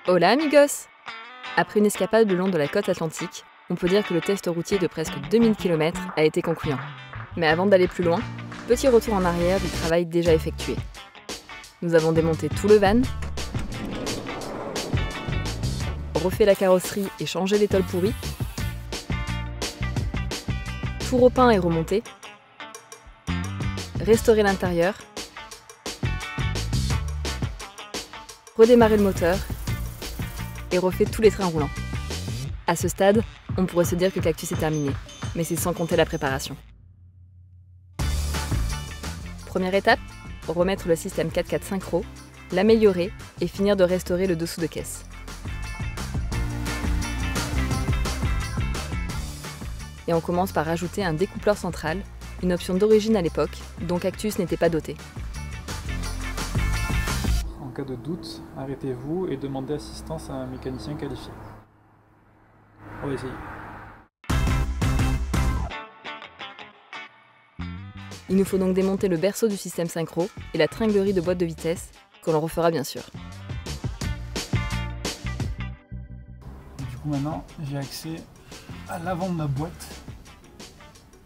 Hola amigos! Après une escapade le long de la côte atlantique, on peut dire que le test routier de presque 2000 km a été concluant. Mais avant d'aller plus loin, petit retour en arrière du travail déjà effectué. Nous avons démonté tout le van, refait la carrosserie et changé les tôles pourries, tout repeint et remonté, restauré l'intérieur, redémarré le moteur et refait tous les trains roulants. À ce stade, on pourrait se dire que Cactus est terminé, mais c'est sans compter la préparation. Première étape, remettre le système 4x4 synchro, l'améliorer et finir de restaurer le dessous de caisse. Et on commence par ajouter un découpleur central, une option d'origine à l'époque, dont Cactus n'était pas doté. En cas de doute, arrêtez-vous et demandez assistance à un mécanicien qualifié. On va essayer. Il nous faut donc démonter le berceau du système synchro et la tringlerie de boîte de vitesse, que l'on refera bien sûr. Du coup maintenant, j'ai accès à l'avant de ma boîte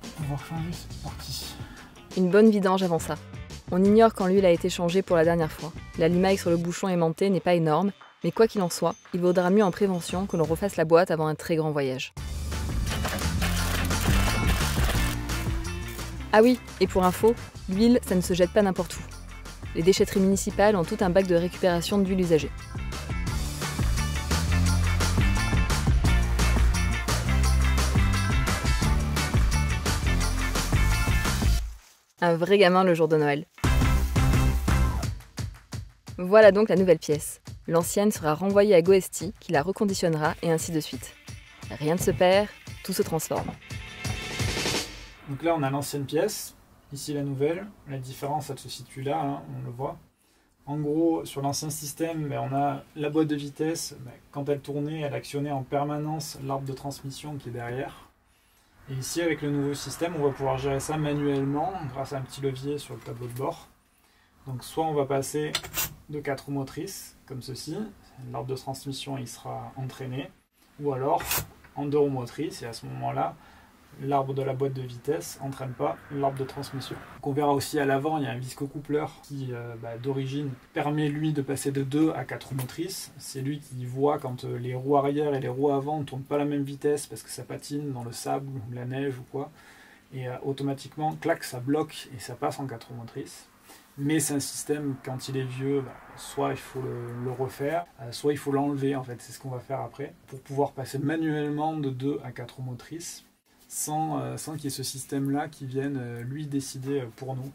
pour pouvoir changer cette partie. Une bonne vidange avant ça. On ignore quand l'huile a été changée pour la dernière fois. La limaille sur le bouchon aimanté n'est pas énorme, mais quoi qu'il en soit, il vaudra mieux en prévention que l'on refasse la boîte avant un très grand voyage. Ah oui, et pour info, l'huile, ça ne se jette pas n'importe où. Les déchetteries municipales ont tout un bac de récupération d'huile usagée. Un vrai gamin le jour de Noël. Voilà donc la nouvelle pièce. L'ancienne sera renvoyée à Goesti, qui la reconditionnera, et ainsi de suite. Rien ne se perd, tout se transforme. Donc là on a l'ancienne pièce, ici la nouvelle. La différence elle se situe là, hein, on le voit. En gros, sur l'ancien système, on a la boîte de vitesse. Quand elle tournait, elle actionnait en permanence l'arbre de transmission qui est derrière. Et ici, avec le nouveau système, on va pouvoir gérer ça manuellement grâce à un petit levier sur le tableau de bord. Donc soit on va passer de 4 roues motrices, comme ceci, l'arbre de transmission il sera entraîné, ou alors en 2 roues motrices, et à ce moment-là, l'arbre de la boîte de vitesse n'entraîne pas l'arbre de transmission. Donc on verra aussi à l'avant, il y a un viscocoupleur qui, d'origine, permet lui de passer de 2 à 4 roues motrices. C'est lui qui voit quand les roues arrière et les roues avant ne tournent pas à la même vitesse parce que ça patine dans le sable ou la neige ou quoi. Et automatiquement, clac, ça bloque et ça passe en 4 roues motrices. Mais c'est un système, quand il est vieux, soit il faut le refaire, soit il faut l'enlever, en fait, c'est ce qu'on va faire après, pour pouvoir passer manuellement de 2 à 4 roues motrices, sans qu'il y ait ce système-là qui vienne, lui, décider pour nous.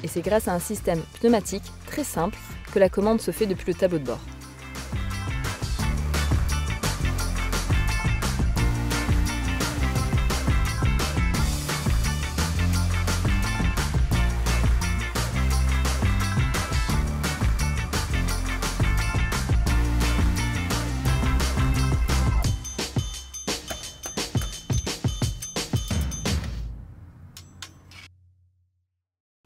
Et c'est grâce à un système pneumatique très simple que la commande se fait depuis le tableau de bord.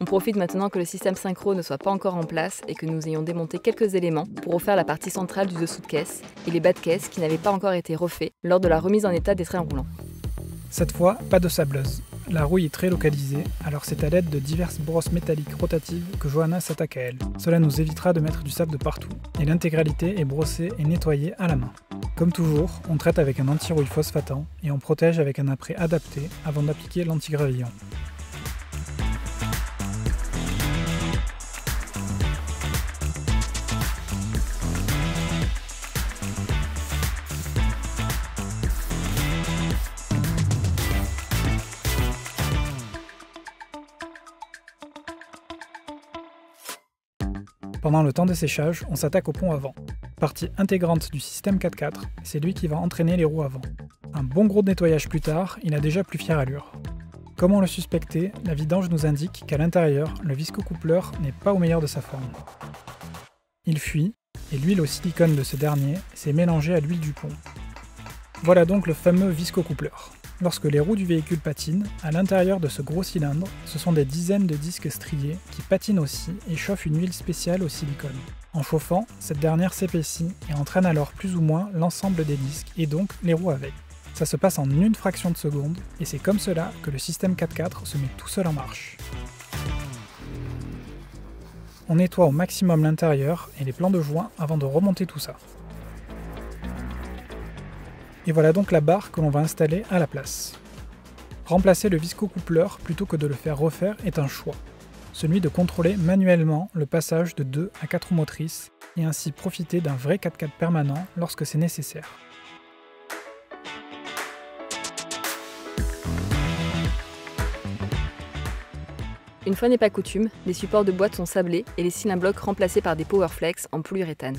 On profite maintenant que le système synchro ne soit pas encore en place et que nous ayons démonté quelques éléments pour refaire la partie centrale du dessous de caisse et les bas de caisse qui n'avaient pas encore été refaits lors de la remise en état des trains roulants. Cette fois, pas de sableuse. La rouille est très localisée, alors c'est à l'aide de diverses brosses métalliques rotatives que Johanna s'attaque à elle. Cela nous évitera de mettre du sable de partout, et l'intégralité est brossée et nettoyée à la main. Comme toujours, on traite avec un anti-rouille phosphatant et on protège avec un apprêt adapté avant d'appliquer l'antigravillon. Pendant le temps de séchage, on s'attaque au pont avant. Partie intégrante du système 4x4, c'est lui qui va entraîner les roues avant. Un bon gros nettoyage plus tard, il a déjà plus fière allure. Comme on le suspectait, la vidange nous indique qu'à l'intérieur, le viscocoupleur n'est pas au meilleur de sa forme. Il fuit, et l'huile au silicone de ce dernier s'est mélangée à l'huile du pont. Voilà donc le fameux viscocoupleur. Lorsque les roues du véhicule patinent, à l'intérieur de ce gros cylindre, ce sont des dizaines de disques striés qui patinent aussi et chauffent une huile spéciale au silicone. En chauffant, cette dernière s'épaissit et entraîne alors plus ou moins l'ensemble des disques et donc les roues avec. Ça se passe en une fraction de seconde et c'est comme cela que le système 4x4 se met tout seul en marche. On nettoie au maximum l'intérieur et les plans de joint avant de remonter tout ça. Et voilà donc la barre que l'on va installer à la place. Remplacer le viscocoupleur plutôt que de le faire refaire est un choix. Celui de contrôler manuellement le passage de 2 à 4 roues motrices et ainsi profiter d'un vrai 4x4 permanent lorsque c'est nécessaire. Une fois n'est pas coutume, les supports de boîte sont sablés et les cylindres blocs remplacés par des Powerflex en polyuréthane.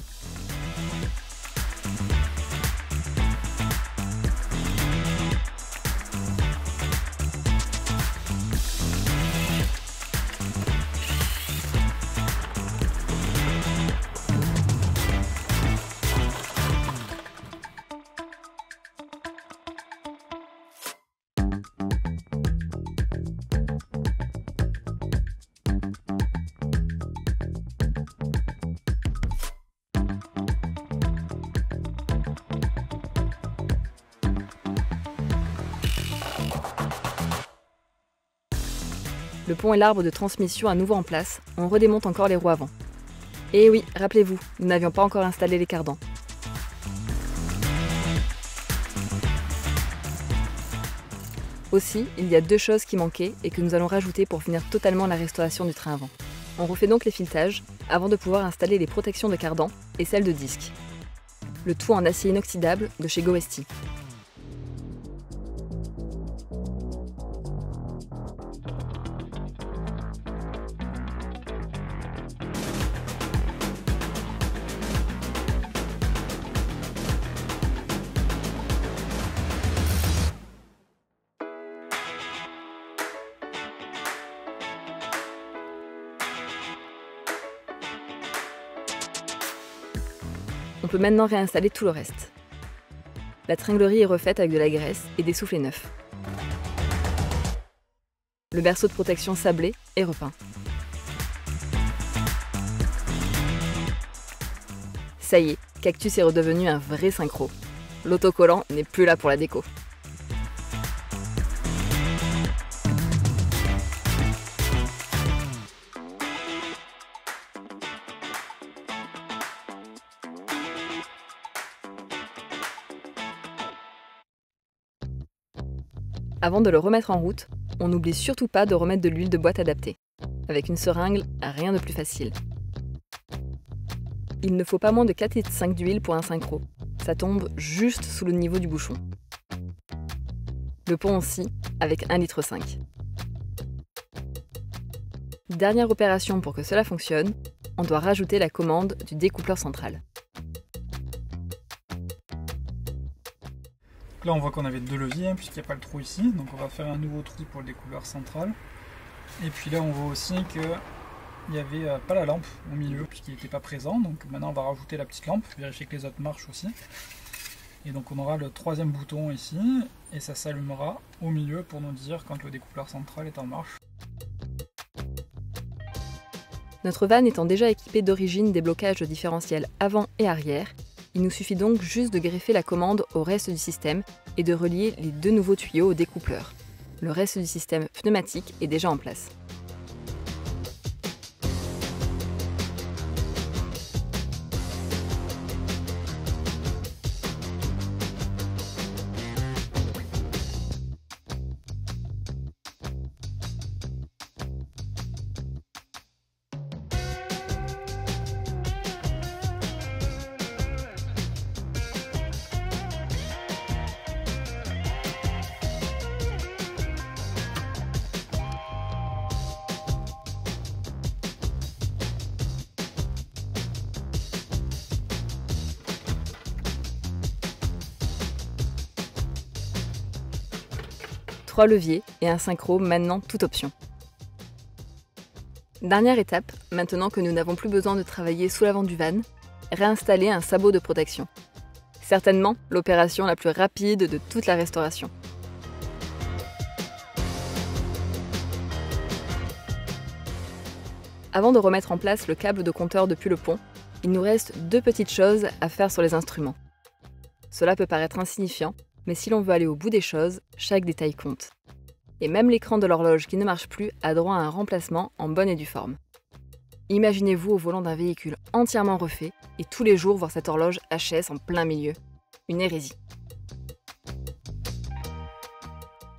Le pont et l'arbre de transmission à nouveau en place, on redémonte encore les roues avant. Et oui, rappelez-vous, nous n'avions pas encore installé les cardans. Aussi, il y a 2 choses qui manquaient et que nous allons rajouter pour finir totalement la restauration du train avant. On refait donc les filetages avant de pouvoir installer les protections de cardans et celles de disques. Le tout en acier inoxydable de chez Gowesty. On peut maintenant réinstaller tout le reste. La tringlerie est refaite avec de la graisse et des soufflets neufs. Le berceau de protection sablé est repeint. Ça y est, Cactus est redevenu un vrai synchro. L'autocollant n'est plus là pour la déco. Avant de le remettre en route, on n'oublie surtout pas de remettre de l'huile de boîte adaptée. Avec une seringue, rien de plus facile. Il ne faut pas moins de 4,5 litres d'huile pour un synchro. Ça tombe juste sous le niveau du bouchon. Le pont aussi, avec 1,5 litre. Dernière opération pour que cela fonctionne, on doit rajouter la commande du découpleur central. Là on voit qu'on avait 2 leviers puisqu'il n'y a pas le trou ici, donc on va faire un nouveau trou pour le découpleur central. Et puis là on voit aussi qu'il n'y avait pas la lampe au milieu puisqu'il n'était pas présent, donc maintenant on va rajouter la petite lampe, vérifier que les autres marchent aussi. Et donc on aura le 3e bouton ici et ça s'allumera au milieu pour nous dire quand le découpleur central est en marche. Notre van étant déjà équipé d'origine des blocages de différentiel avant et arrière, il nous suffit donc juste de greffer la commande au reste du système et de relier les 2 nouveaux tuyaux au découpleur. Le reste du système pneumatique est déjà en place. Trois leviers et un synchro maintenant toute option. Dernière étape, maintenant que nous n'avons plus besoin de travailler sous l'avant du van, réinstaller un sabot de protection. Certainement l'opération la plus rapide de toute la restauration. Avant de remettre en place le câble de compteur depuis le pont, il nous reste 2 petites choses à faire sur les instruments. Cela peut paraître insignifiant, mais si l'on veut aller au bout des choses, chaque détail compte. Et même l'écran de l'horloge qui ne marche plus a droit à un remplacement en bonne et due forme. Imaginez-vous au volant d'un véhicule entièrement refait et tous les jours voir cette horloge HS en plein milieu. Une hérésie.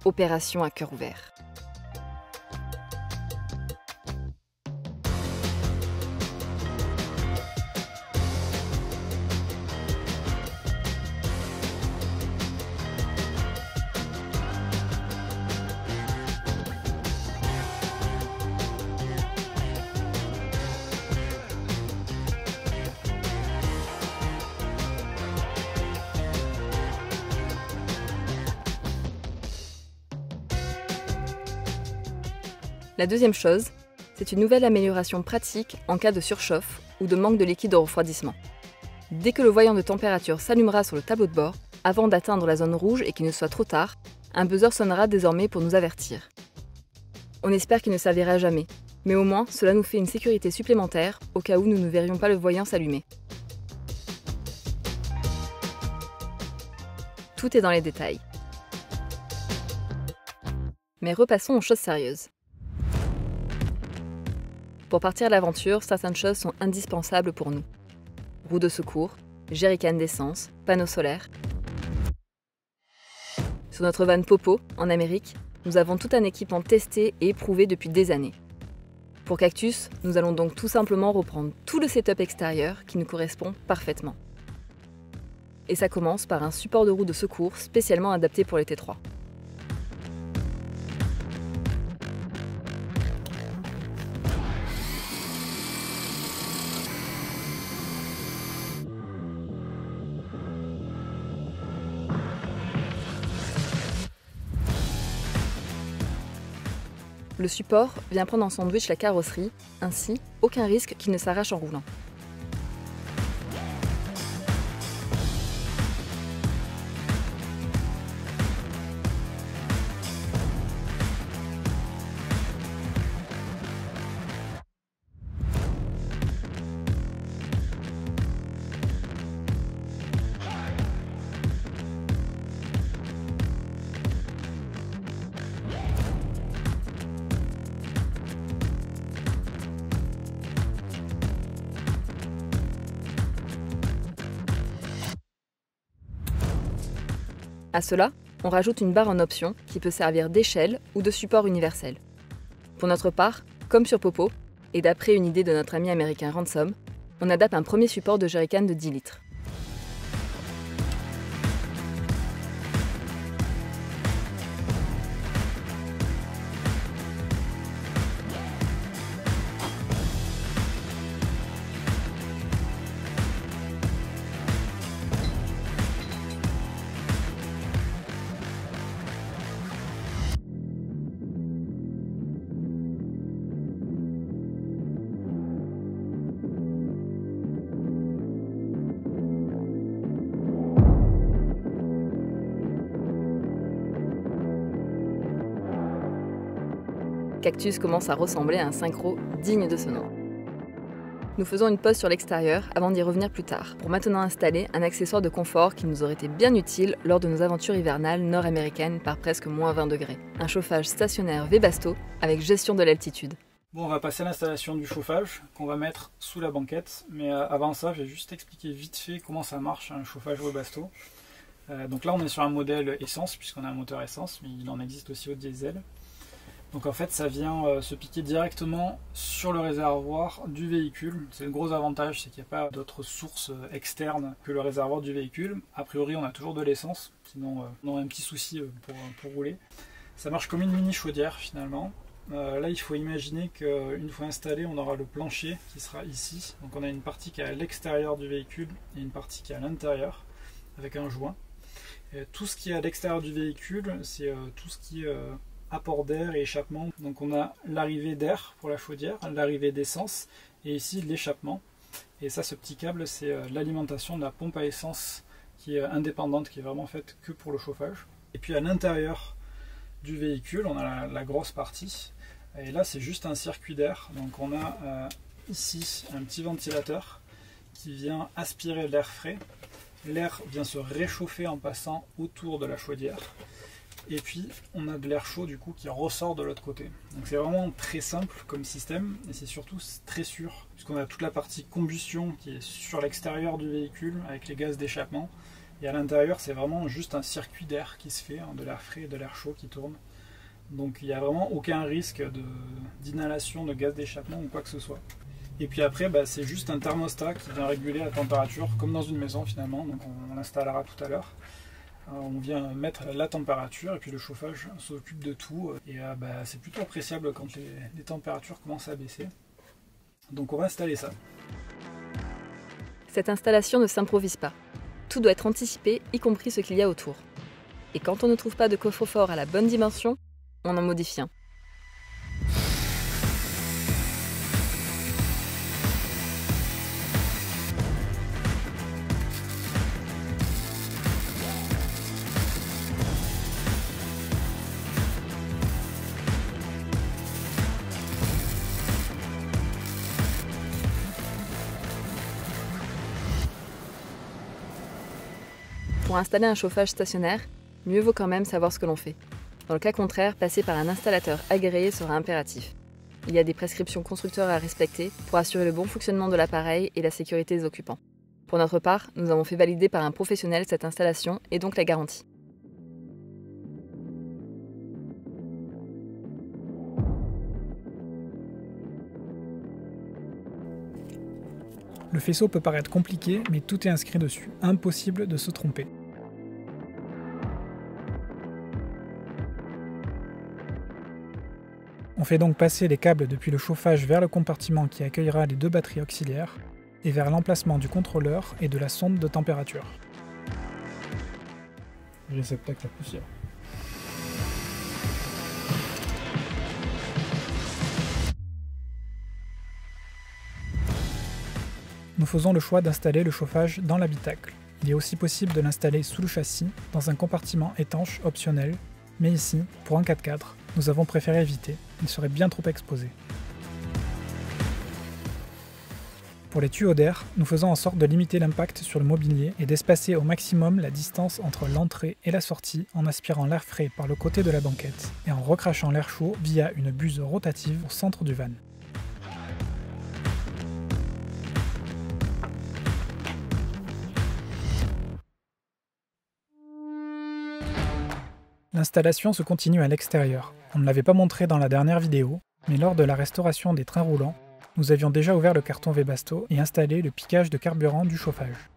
Opération à cœur ouvert. La deuxième chose, c'est une nouvelle amélioration pratique en cas de surchauffe ou de manque de liquide de refroidissement. Dès que le voyant de température s'allumera sur le tableau de bord, avant d'atteindre la zone rouge et qu'il ne soit trop tard, un buzzer sonnera désormais pour nous avertir. On espère qu'il ne servira jamais, mais au moins cela nous fait une sécurité supplémentaire au cas où nous ne verrions pas le voyant s'allumer. Tout est dans les détails. Mais repassons aux choses sérieuses. Pour partir à l'aventure, certaines choses sont indispensables pour nous. Roue de secours, jerrycan d'essence, panneaux solaires. Sur notre van Popo, en Amérique, nous avons tout un équipement testé et éprouvé depuis des années. Pour Cactus, nous allons donc tout simplement reprendre tout le setup extérieur qui nous correspond parfaitement. Et ça commence par un support de roue de secours spécialement adapté pour les T3. Le support vient prendre en sandwich la carrosserie, ainsi aucun risque qu'il ne s'arrache en roulant. À cela, on rajoute une barre en option qui peut servir d'échelle ou de support universel. Pour notre part, comme sur Popo, et d'après une idée de notre ami américain Ransom, on adapte un premier support de jerrycan de 10 litres. Cactus commence à ressembler à un synchro digne de ce nom. Nous faisons une pause sur l'extérieur avant d'y revenir plus tard, pour maintenant installer un accessoire de confort qui nous aurait été bien utile lors de nos aventures hivernales nord-américaines par presque moins 20 degrés. Un chauffage stationnaire Webasto avec gestion de l'altitude. Bon, on va passer à l'installation du chauffage qu'on va mettre sous la banquette, mais avant ça, je vais juste expliquer vite fait comment ça marche un chauffage Webasto. Donc là, on est sur un modèle essence, puisqu'on a un moteur essence, mais il en existe aussi au diesel. Donc en fait ça vient se piquer directement sur le réservoir du véhicule. C'est le gros avantage, c'est qu'il n'y a pas d'autres sources externes que le réservoir du véhicule. A priori on a toujours de l'essence, sinon on aurait un petit souci pour rouler. Ça marche comme une mini chaudière finalement. Là il faut imaginer qu'une fois installé on aura le plancher qui sera ici. Donc on a une partie qui est à l'extérieur du véhicule et une partie qui est à l'intérieur avec un joint. Et tout ce qui est à l'extérieur du véhicule c'est tout ce qui est apport d'air et échappement. Donc on a l'arrivée d'air pour la chaudière, l'arrivée d'essence et ici l'échappement. Et ça, ce petit câble, c'est l'alimentation de la pompe à essence qui est indépendante, qui est vraiment faite que pour le chauffage. Et puis à l'intérieur du véhicule, on a la grosse partie. Et là, c'est juste un circuit d'air. Donc on a ici un petit ventilateur qui vient aspirer l'air frais. L'air vient se réchauffer en passant autour de la chaudière. Et puis, on a de l'air chaud du coup qui ressort de l'autre côté. Donc c'est vraiment très simple comme système et c'est surtout très sûr puisqu'on a toute la partie combustion qui est sur l'extérieur du véhicule avec les gaz d'échappement. Et à l'intérieur, c'est vraiment juste un circuit d'air qui se fait, de l'air frais et de l'air chaud qui tourne. Donc il n'y a vraiment aucun risque d'inhalation de gaz d'échappement ou quoi que ce soit. Et puis après, c'est juste un thermostat qui vient réguler la température comme dans une maison finalement. Donc on l'installera tout à l'heure. On vient mettre la température et puis le chauffage s'occupe de tout. Et c'est plutôt appréciable quand les températures commencent à baisser. Donc on va installer ça. Cette installation ne s'improvise pas. Tout doit être anticipé, y compris ce qu'il y a autour. Et quand on ne trouve pas de coffre-fort à la bonne dimension, on en modifie un. Pour installer un chauffage stationnaire, mieux vaut quand même savoir ce que l'on fait. Dans le cas contraire, passer par un installateur agréé sera impératif. Il y a des prescriptions constructeurs à respecter pour assurer le bon fonctionnement de l'appareil et la sécurité des occupants. Pour notre part, nous avons fait valider par un professionnel cette installation et donc la garantie. Le faisceau peut paraître compliqué, mais tout est inscrit dessus. Impossible de se tromper. On fait donc passer les câbles depuis le chauffage vers le compartiment qui accueillera les 2 batteries auxiliaires et vers l'emplacement du contrôleur et de la sonde de température. Réceptacle à poussière. Nous faisons le choix d'installer le chauffage dans l'habitacle. Il est aussi possible de l'installer sous le châssis, dans un compartiment étanche optionnel, mais ici, pour un 4x4, nous avons préféré éviter, il serait bien trop exposé. Pour les tuyaux d'air, nous faisons en sorte de limiter l'impact sur le mobilier et d'espacer au maximum la distance entre l'entrée et la sortie en aspirant l'air frais par le côté de la banquette et en recrachant l'air chaud via une buse rotative au centre du van. L'installation se continue à l'extérieur. On ne l'avait pas montré dans la dernière vidéo, mais lors de la restauration des trains roulants, nous avions déjà ouvert le carton Webasto et installé le piquage de carburant du chauffage.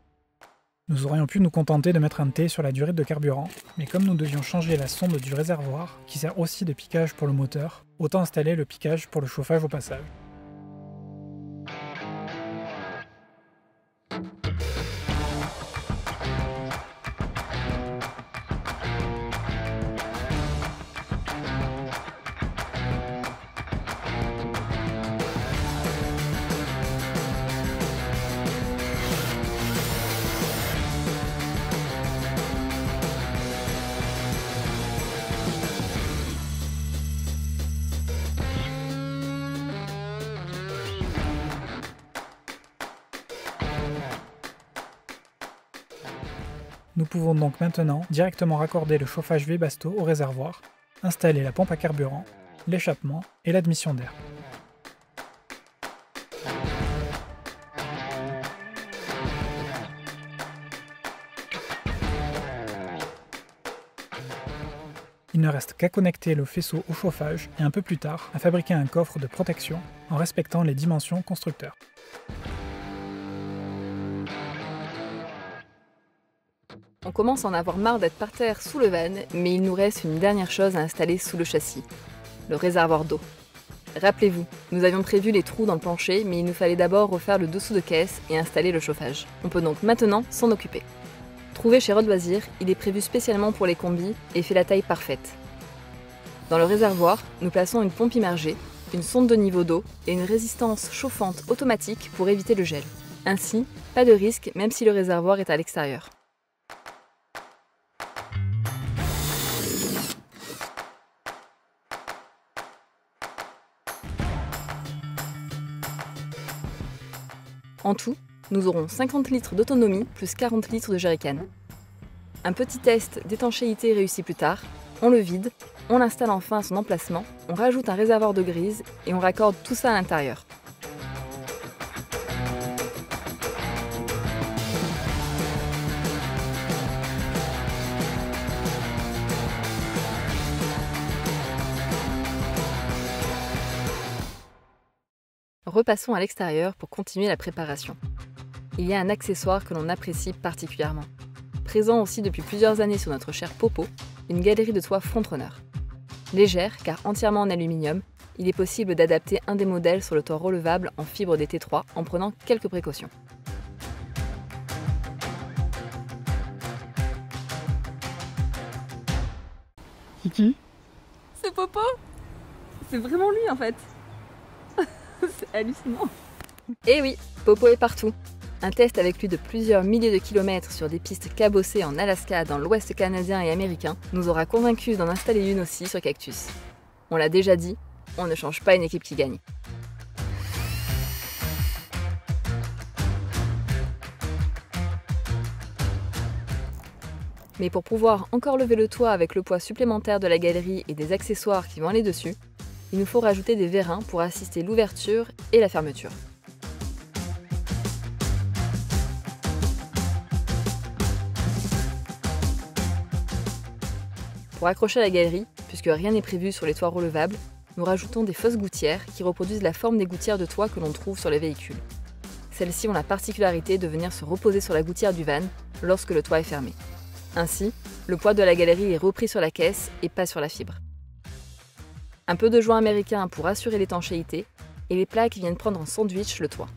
Nous aurions pu nous contenter de mettre un T sur la durée de carburant, mais comme nous devions changer la sonde du réservoir, qui sert aussi de piquage pour le moteur, autant installer le piquage pour le chauffage au passage. Nous pouvons donc maintenant directement raccorder le chauffage Webasto au réservoir, installer la pompe à carburant, l'échappement et l'admission d'air. Il ne reste qu'à connecter le faisceau au chauffage et un peu plus tard à fabriquer un coffre de protection en respectant les dimensions constructeurs. On commence à en avoir marre d'être par terre sous le van, mais il nous reste une dernière chose à installer sous le châssis, le réservoir d'eau. Rappelez-vous, nous avions prévu les trous dans le plancher, mais il nous fallait d'abord refaire le dessous de caisse et installer le chauffage. On peut donc maintenant s'en occuper. Trouvé chez Road Loisir, il est prévu spécialement pour les combis et fait la taille parfaite. Dans le réservoir, nous plaçons une pompe immergée, une sonde de niveau d'eau et une résistance chauffante automatique pour éviter le gel. Ainsi, pas de risque même si le réservoir est à l'extérieur. En tout, nous aurons 50 litres d'autonomie plus 40 litres de jerrycan. Un petit test d'étanchéité réussi plus tard, on le vide, on l'installe enfin à son emplacement, on rajoute un réservoir de grise et on raccorde tout ça à l'intérieur. Repassons à l'extérieur pour continuer la préparation. Il y a un accessoire que l'on apprécie particulièrement. Présent aussi depuis plusieurs années sur notre cher Popo, une galerie de toit FrontRunner. Légère car entièrement en aluminium, il est possible d'adapter un des modèles sur le toit relevable en fibre DT3 en prenant quelques précautions. Kiki? C'est Popo? C'est vraiment lui en fait. C'est hallucinant. Et oui, Popo est partout. Un test avec lui de plusieurs milliers de kilomètres sur des pistes cabossées en Alaska, dans l'ouest canadien et américain, nous aura convaincus d'en installer une aussi sur Cactus. On l'a déjà dit, on ne change pas une équipe qui gagne. Mais pour pouvoir encore lever le toit avec le poids supplémentaire de la galerie et des accessoires qui vont aller dessus, il nous faut rajouter des vérins pour assister l'ouverture et la fermeture. Pour accrocher la galerie, puisque rien n'est prévu sur les toits relevables, nous rajoutons des fausses gouttières qui reproduisent la forme des gouttières de toit que l'on trouve sur les véhicules. Celles-ci ont la particularité de venir se reposer sur la gouttière du van lorsque le toit est fermé. Ainsi, le poids de la galerie est repris sur la caisse et pas sur la fibre. Un peu de joint américain pour assurer l'étanchéité, et les plaques viennent prendre en sandwich le toit.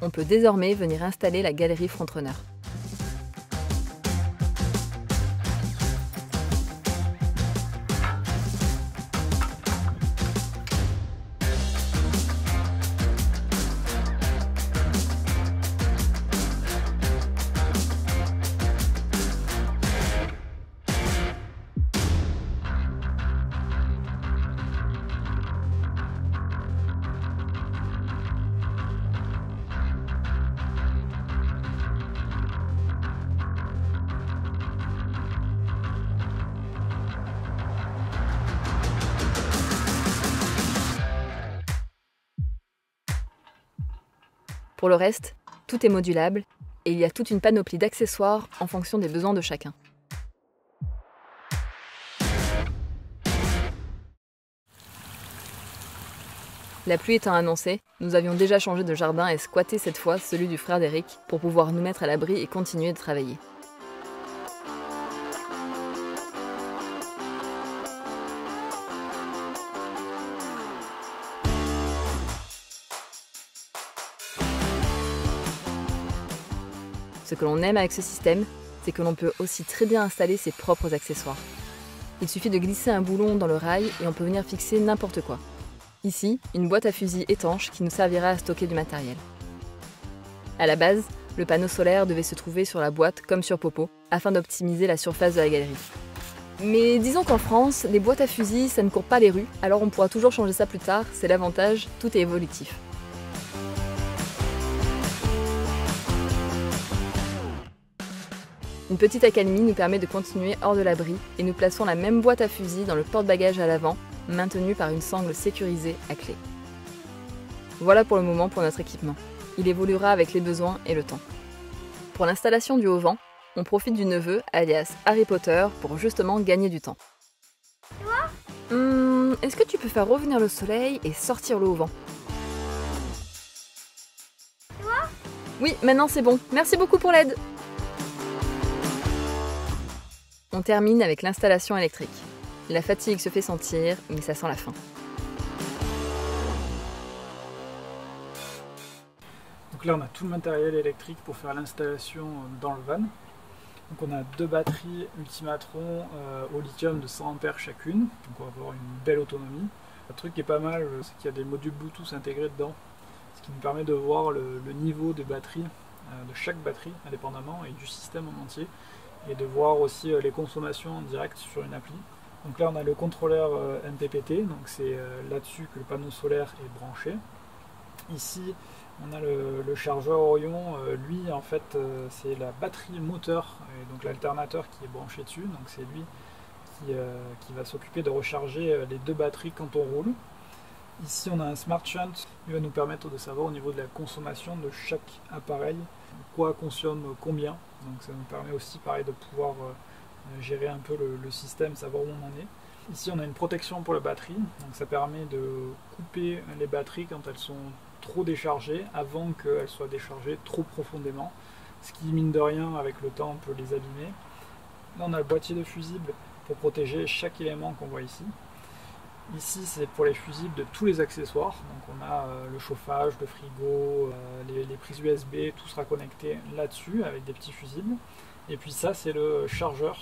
On peut désormais venir installer la galerie FrontRunner. Pour le reste, tout est modulable et il y a toute une panoplie d'accessoires en fonction des besoins de chacun. La pluie étant annoncée, nous avions déjà changé de jardin et squatté cette fois celui du frère d'Eric pour pouvoir nous mettre à l'abri et continuer de travailler. Ce que l'on aime avec ce système, c'est que l'on peut aussi très bien installer ses propres accessoires. Il suffit de glisser un boulon dans le rail et on peut venir fixer n'importe quoi. Ici, une boîte à fusil étanche qui nous servira à stocker du matériel. À la base, le panneau solaire devait se trouver sur la boîte comme sur Popo, afin d'optimiser la surface de la galerie. Mais disons qu'en France, les boîtes à fusil, ça ne court pas les rues, alors on pourra toujours changer ça plus tard, c'est l'avantage, tout est évolutif. Une petite accalmie nous permet de continuer hors de l'abri et nous plaçons la même boîte à fusil dans le porte-bagages à l'avant, maintenue par une sangle sécurisée à clé. Voilà pour le moment pour notre équipement. Il évoluera avec les besoins et le temps. Pour l'installation du haut-vent, on profite du neveu, alias Harry Potter, pour justement gagner du temps. Est-ce que tu peux faire revenir le soleil et sortir le haut-vent? Oui, maintenant c'est bon. Merci beaucoup pour l'aide. On termine avec l'installation électrique. La fatigue se fait sentir, mais ça sent la fin. Donc là, on a tout le matériel électrique pour faire l'installation dans le van. Donc on a deux batteries Ultimatron au lithium de 100 A chacune. Donc on va avoir une belle autonomie. Le truc qui est pas mal, c'est qu'il y a des modules Bluetooth intégrés dedans. ce qui nous permet de voir le niveau de batterie de chaque batterie indépendamment et du système en entier, et de voir aussi les consommations en direct sur une appli. Donc là on a le contrôleur MPPT, donc c'est là-dessus que le panneau solaire est branché. Ici on a le chargeur Orion, lui en fait c'est la batterie moteur, et donc l'alternateur qui est branché dessus, donc c'est lui qui va s'occuper de recharger les deux batteries quand on roule. Ici on a un Smart Shunt qui va nous permettre de savoir au niveau de la consommation de chaque appareil quoi consomme combien, donc ça nous permet aussi pareil de pouvoir gérer un peu le système, savoir où on en est. Ici on a une protection pour la batterie, donc ça permet de couper les batteries quand elles sont trop déchargées avant qu'elles soient déchargées trop profondément, ce qui mine de rien avec le temps peut les abîmer. Là on a le boîtier de fusibles pour protéger chaque élément qu'on voit ici. Ici c'est pour les fusibles de tous les accessoires, donc on a le chauffage, le frigo, les prises USB, tout sera connecté là-dessus avec des petits fusibles. Et puis ça c'est le chargeur,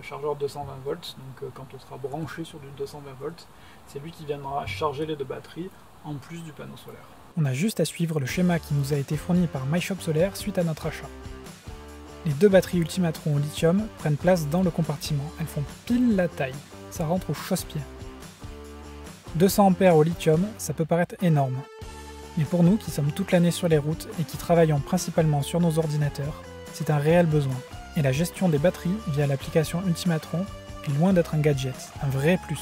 chargeur 220 volts, donc quand on sera branché sur du 220 volts, c'est lui qui viendra charger les deux batteries en plus du panneau solaire. On a juste à suivre le schéma qui nous a été fourni par MyShop Solaire suite à notre achat. Les deux batteries Ultimatron au lithium prennent place dans le compartiment, elles font pile la taille, ça rentre au chausse-pied. 200 A au lithium, ça peut paraître énorme. Mais pour nous qui sommes toute l'année sur les routes et qui travaillons principalement sur nos ordinateurs, c'est un réel besoin. Et la gestion des batteries via l'application Ultimatron est loin d'être un gadget, un vrai plus.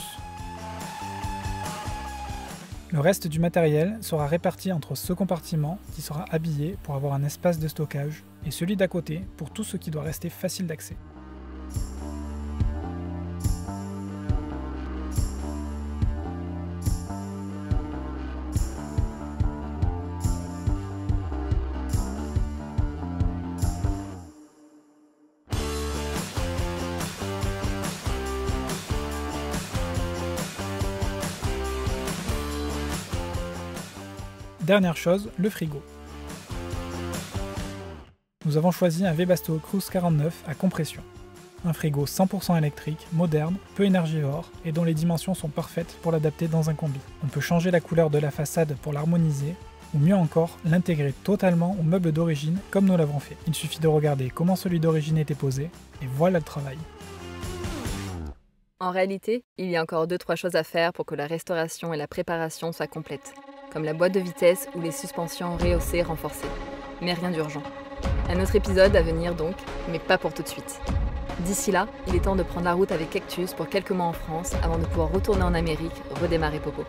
Le reste du matériel sera réparti entre ce compartiment qui sera habillé pour avoir un espace de stockage et celui d'à côté pour tout ce qui doit rester facile d'accès. Dernière chose, le frigo. Nous avons choisi un Webasto Cruise 49 à compression. Un frigo 100% électrique, moderne, peu énergivore et dont les dimensions sont parfaites pour l'adapter dans un combi. On peut changer la couleur de la façade pour l'harmoniser, ou mieux encore, l'intégrer totalement au meuble d'origine comme nous l'avons fait. Il suffit de regarder comment celui d'origine était posé, et voilà le travail. En réalité, il y a encore 2-3 choses à faire pour que la restauration et la préparation soient complètes, comme la boîte de vitesse ou les suspensions rehaussées renforcées. Mais rien d'urgent. Un autre épisode à venir donc, mais pas pour tout de suite. D'ici là, il est temps de prendre la route avec Cactus pour quelques mois en France avant de pouvoir retourner en Amérique, redémarrer Popo.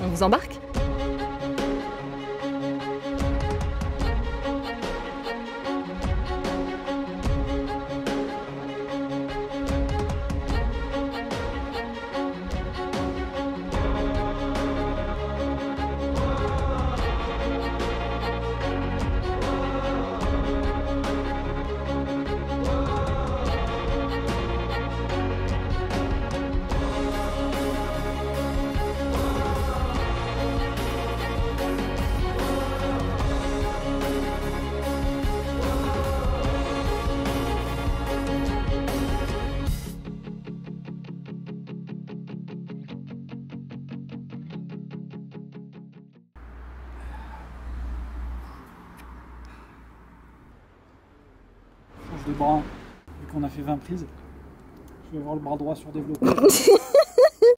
On vous embarque ? De bras, vu qu'on a fait 20 prises, je vais avoir le bras droit surdéveloppé.